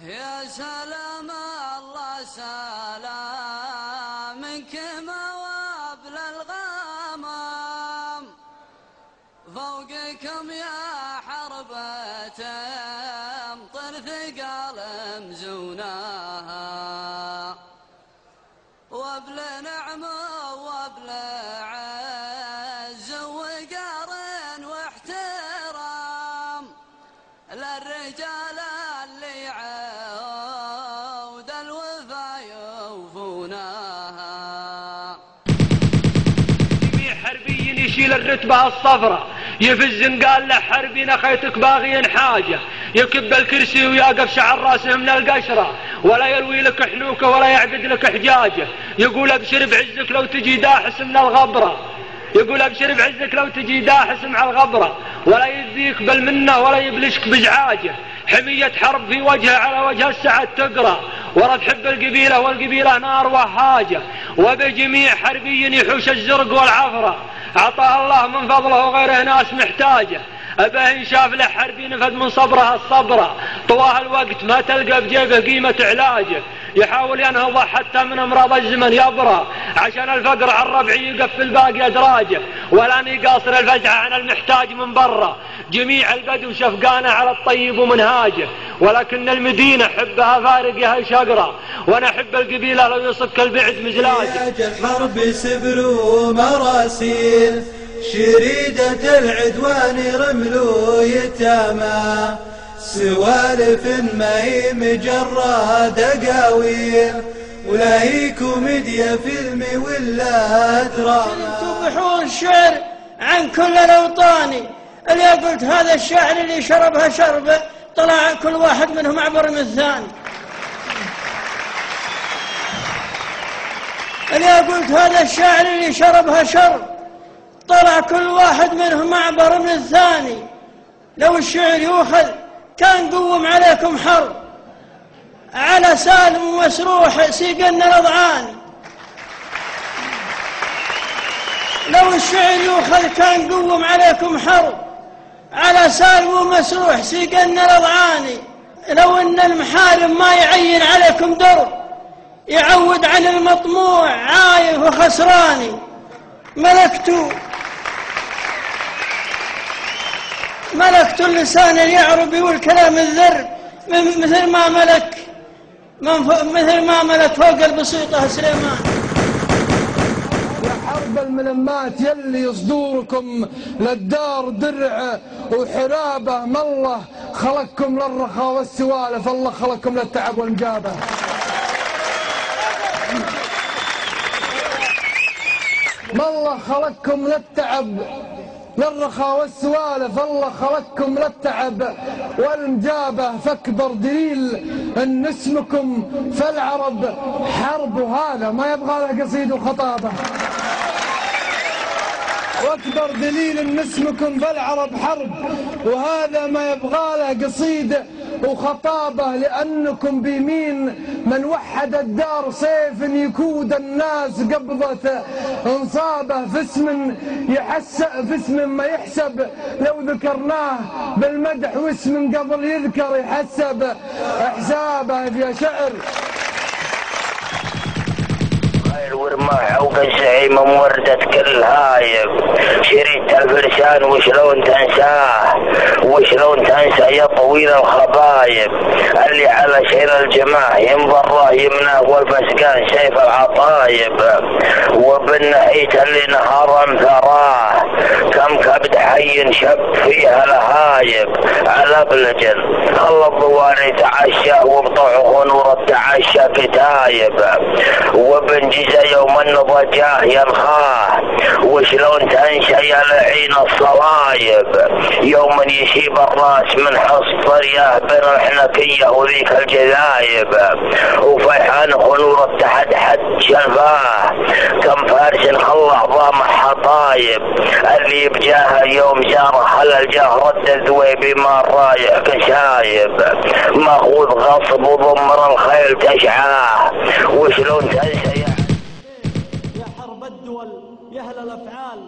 يا سلام الله سلامك موابل الغمام فوقكم يا حربة امطر ثقال مزوناها وابل نعمة وابل عز وقار واحترام للرجال اللي عود الوفا يوفوناها. جميع حربي يشيل الرتبة الصفراء يفز قال له حربي نخيتك باغي حاجة يكب الكرسي ويقف شعر راسه من القشرة ولا يروي لك حنوكه ولا يعقد لك حجاجه يقول ابشر بعزك لو تجي داحس من الغبرة يقول ابشر بعزك لو تجي داحس مع الغبرة ولا يذيك بالمنة ولا يبلشك بزعاجه حمية حرب في وجهه على وجه السعد تقرأ ورا تحب القبيلة والقبيلة نار وهاجة وبجميع حربي يحوش الزرق والعفرة أعطاه الله من فضله وغيره ناس محتاجة أبه إن شاف له حربي نفد من صبرها الصبرة طواه الوقت ما تلقى بجيبه قيمة علاجه يحاول ينهض حتى من امراض الزمن يبرى عشان الفقر على الربع يقفل باقي أدراجه ولا يقاصر الفزع عن المحتاج من برا جميع البدو شفقانه على الطيب ومنهاجه ولكن المدينة حبها فارقها شقرة وانا احب القبيلة لو يصك البعد مزلاجه. حرب سبر ومراسيل شريدة العدوان رملو يتامى سوالف ما هي مجرد اقاويل ولا هي كوميديا فيلم ولا دراما. تبحون الشعر عن كل الاوطان اللي قلت هذا الشاعر اللي شربها شربه طلع عن كل واحد منهم عبر من الثاني اللي قلت هذا الشاعر اللي شربها شرب طلع كل واحد منهم عبر من الثاني لو الشعر يوخذ كان قوم عليكم حرب على سالم ومسروح سيقن الأضعان لو الشعر يوخذ كان قوم عليكم حرب على سالم ومسروح سيقن الأضعان لو ان المحارم ما يعين عليكم درب يعود عن المطموع عايف وخسراني ملكت اللسان اليعربي والكلام الذر مثل ما ملك فوق البسيطة سليمان. يا حرب الملمات يلي صدوركم للدار درع وحرابة ما الله خلقكم للرخاء والسوالف الله خلقكم للتعب والمجابة. ما الله خلقكم للتعب للرخاء والسوالف الله خلقكم للتعب والمجابة فاكبر دليل ان اسمكم في العرب حرب وهذا ما يبغى له قصيد وخطابة واكبر دليل ان اسمكم في العرب حرب وهذا ما يبغى له قصيد وخطابة لأنكم بيمين من وحد الدار سيف يكود الناس قبضة انصابه في اسم ما يحسب لو ذكرناه بالمدح واسم قبل يذكر يحسب حسابه يا شعر. ورماح وقزعيم موردة كل هايب شريت الفرسان وشلون تنساه يا طويل الخبايب اللي على شير الجماح ينبره يمناه والفسقان سيف العطايب وبالنحيت اللي نهار ثراه كم كبد حي شب فيها لهايب على بلجن خلى الضواري تعشى وبطوعه نور التعشى كتايب وبنجزة يوم النضجاه ينخاه وشلون تنشى يا لعين الصلايب يوم يشيب الراس من حص طرياه بين الحنكية وذيك الجذايب وفيحان خنور التحت حد شلفاه كم فارس خلى ضامح حطايب اللي بجاه يوم زار خلى الجاه رد الذويبي ما رايح كشايب ماخوذ غصب وضمر الخيل تشعاه وشلون تنسى يا حرب الدول يا اهل الافعال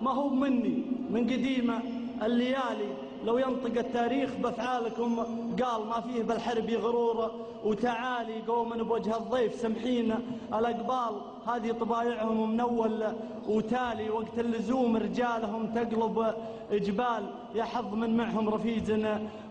ما هو مني من قديمه الليالي لو ينطق التاريخ بأفعالكم قال ما فيه بالحرب غرور وتعالي قوم بوجه الضيف سمحين الأقبال هذه طبايعهم من أول وتالي وقت اللزوم رجالهم تقلب جبال يا حظ من معهم رفيج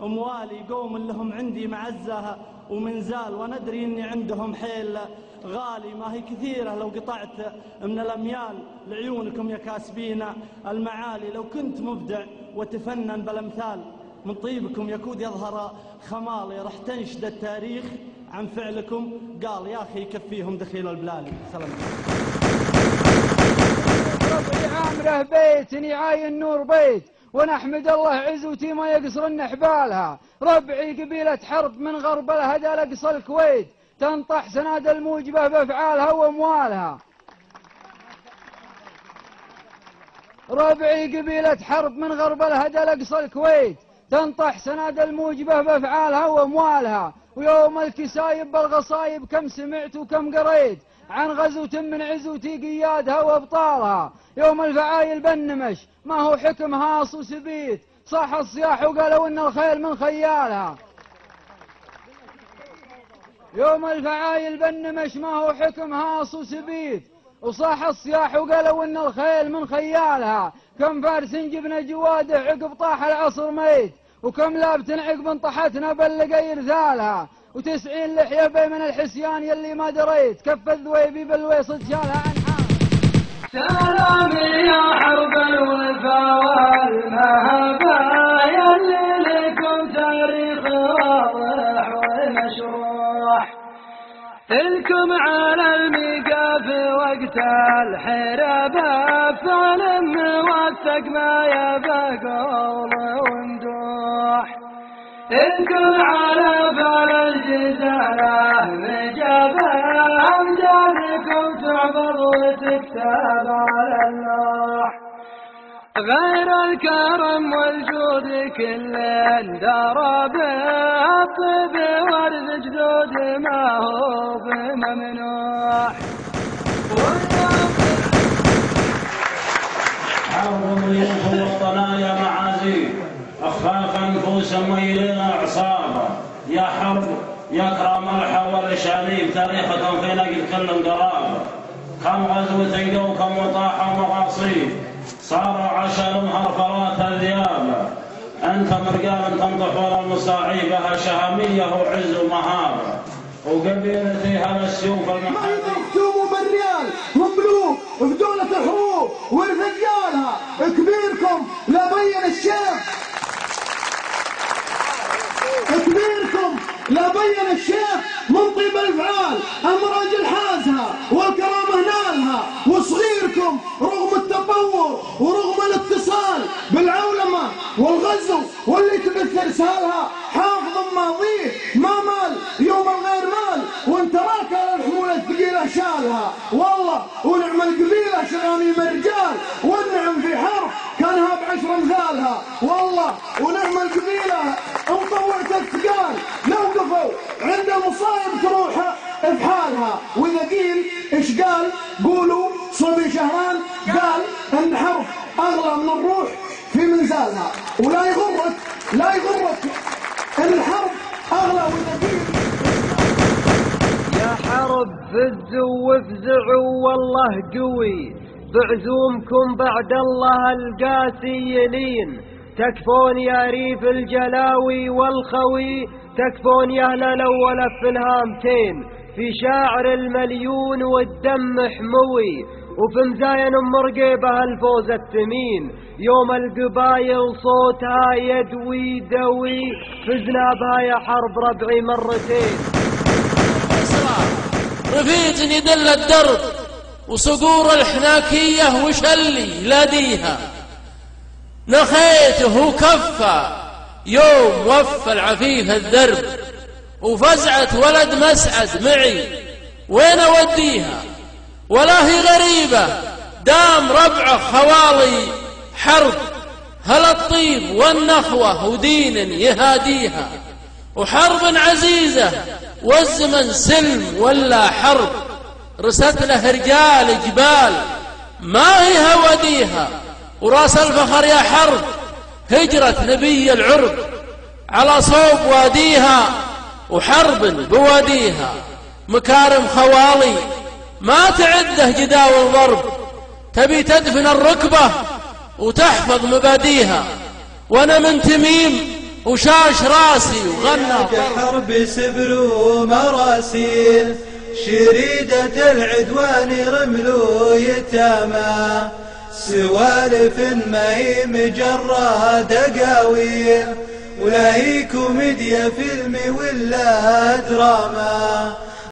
موالي قوم لهم عندي معزة ومنزال وندري اني عندهم حيل غالي ما هي كثيرة لو قطعت من الأميال لعيونكم يا كاسبين المعالي لو كنت مبدع وتفنن بالأمثال من طيبكم يكود يظهر خمالي رح تنشد التاريخ عن فعلكم قال يا أخي يكفيهم دخيل البلالي. سلام. ربعي عامره بيت نعاي النور بيت ونحمد الله عزوتي ما يقصرن حبالها. ربعي قبيلة حرب من غرب الهدى لأقصى الكويت تنطح سناد الموجبة بأفعالها وأموالها. ربعي قبيلة حرب من غرب الهدى لأقصى الكويت تنطح سناد الموجبة بأفعالها وأموالها. ويوم الكسايب بالغصايب كم سمعت وكم قريت عن غزوة من عزوتي قيادها وابطالها. يوم الفعايل بنمش ما هو حكم هاص وسبيت صاح الصياح وقالوا ان الخيل من خيالها. يوم الفعايل بنمش ما هو حكم هاص وسبيت وصاح الصياح وقالوا ان الخيل من خيالها. كم فارس جبنا جواده عقب طاح العصر ميت وكم لابت عقب انطحتنا بلقى يرثالها. و90 لحية بي من الحسيان يلي ما دريت كف الذويبي بالويصد شالها عن حال. سلامي يا حرب الوفا والمهبة يلي لكم تاريخ واضح ومشروح الكم على الميقاف وقت الحربة فعل موثق ما يبقى قول ومدوح الكم على فعل الجزالة مجابة أمجادكم تعبر وتكتب على اللوح غير الكرم والجود كل درب الطيب ورد جدود ما هو بممنوح حرب ضيوف والطنايا معازيم أخفاق أنفس ميلين أعصابا يا حرب يا كرام الحول الشاليب تاريخكم في نقل كل قرابة كم غزوة وكم وطاح ومغاصيب صاروا عشر هرفرات الذيابة أنتم رجال تنطحون المصاعيبها شهامية وعز ومهابة وقبيلتها السيوف ما هي مختوم بالريال مملوك في دولة الحروب ورجالها كبيركم لا بين الشيخ كبيركم لا بين الشيخ من طيب الافعال امراج حازها والكرامه نالها وصغيركم رغم التطور ورغم الاتصال بالعولمه والغزو واللي تبث ارسالها حافظ ماضيه ما مال يوم الغير مال وانت راكع الحموله الثقيله شالها والله ونعم القبيله شغاميم الرجال والنعم في حرب كانها ب10 امثالها والله ونعم القبيله وطوعت الثقال لو قفوا عند المصايب تروح بحالها. واذا قيل ايش قال قولوا صبي شهران قال ان حرب اغلى من الروح في منزالها. ولا يغرك ان الحرب اغلى. واذا قيل يا حرب فزوا وافزعوا والله قوي بعزومكم بعد الله القاسيين تكفون يا ريف الجلاوي والخوي تكفون يا اهل الاول في الهامتين في شاعر المليون والدم حموي وفي مزاين ام رقيبه الفوز الثمين يوم القبايل صوتها يدوي دوي فزنا بها يا حرب ربعي مرتين. رفيق يدل الدرب وصقور الحناكيه وشلي لديها نخيته وكفى يوم وفى العفيف الدرب وفزعت ولد مسعد معي وين اوديها ولا هي غريبة دام ربعه خوالي حرب هل الطيب والنخوة ودين يهاديها وحرب عزيزة والزمن سلم ولا حرب رست له رجال جبال ما هي هوديها وراس الفخر يا حرب هجرة نبي العرب على صوب واديها وحرب بواديها، مكارم خوالي ما تعده جداول ضرب، تبي تدفن الركبة وتحفظ مباديها، وانا من تميم وشاش راسي وغنى حرب سبر ومراسيل، شريدة العدوان رمل يتامى، سوالف ما هي مجرة دقاويل، ولا هي كوميديا فيلم ولا دراما،